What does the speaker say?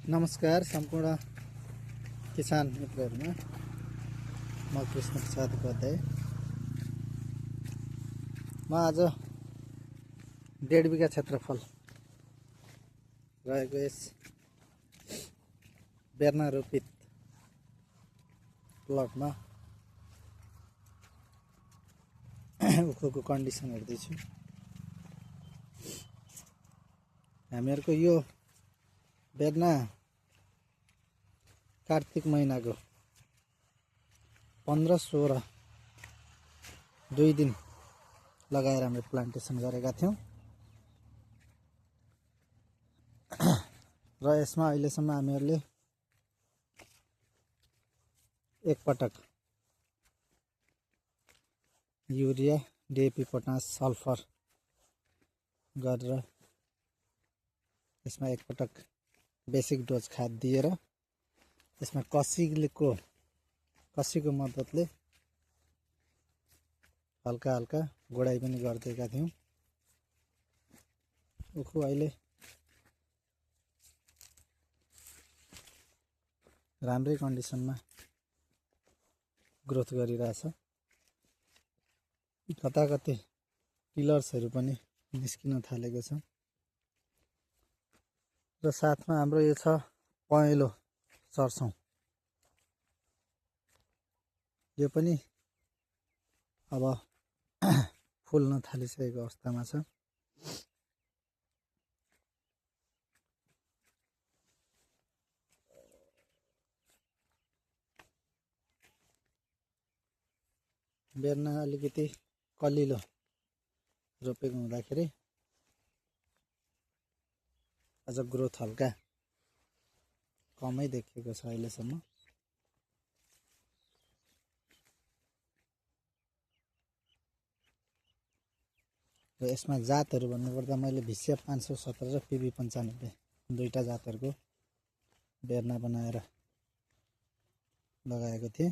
नमस्कार सम्पूर्ण किसान मित्रहरुमा म कृष्ण प्रसाद उपाध्याय। म आज 1.5 बिघा क्षेत्रफल रहेको यस बेर्ना रोपित प्लटमा उखुको कन्डिसन हेर्दैछु। हामीहरुको यो बेर्ना कार्तिक महिनाको 15-16 2 दिन लगाएर हामीले प्लान्टेसन गरेका थियौं र यसमा अहिलेसम्म हामीहरुले एक पटक युरिया, डीएपी, पोटास, सल्फर गरेर यसमा एक पटक बेसिक डोज खाद दिएर यसमा कसीको मद्दतले हल्का हल्का गोडाइ पनि गर्दैका थियौं। उखु अहिले राम्रै कन्डिसनमा ग्रोथ गरिरहेछ। कताकतै पिलर्सहरु पनि निस्किन थालेको छ र साथमा हाम्रो यो छ पहेँलो सर्सौं। यो पनि अब फुल्न थालिसकेको अवस्थामा छ। बेर्ना अलिकति कलिलो रोपेको हुँदाखेरि अझ ग्रोथ हल्का कमै देखिएको छ अहिलेसम्म। र यसमा जातहरु भन्नुपर्दा मैले भिसिया 517 र पिबी 95 दुईटा जातहरुको बेर्ना बनाएर लगाएको थिएँ।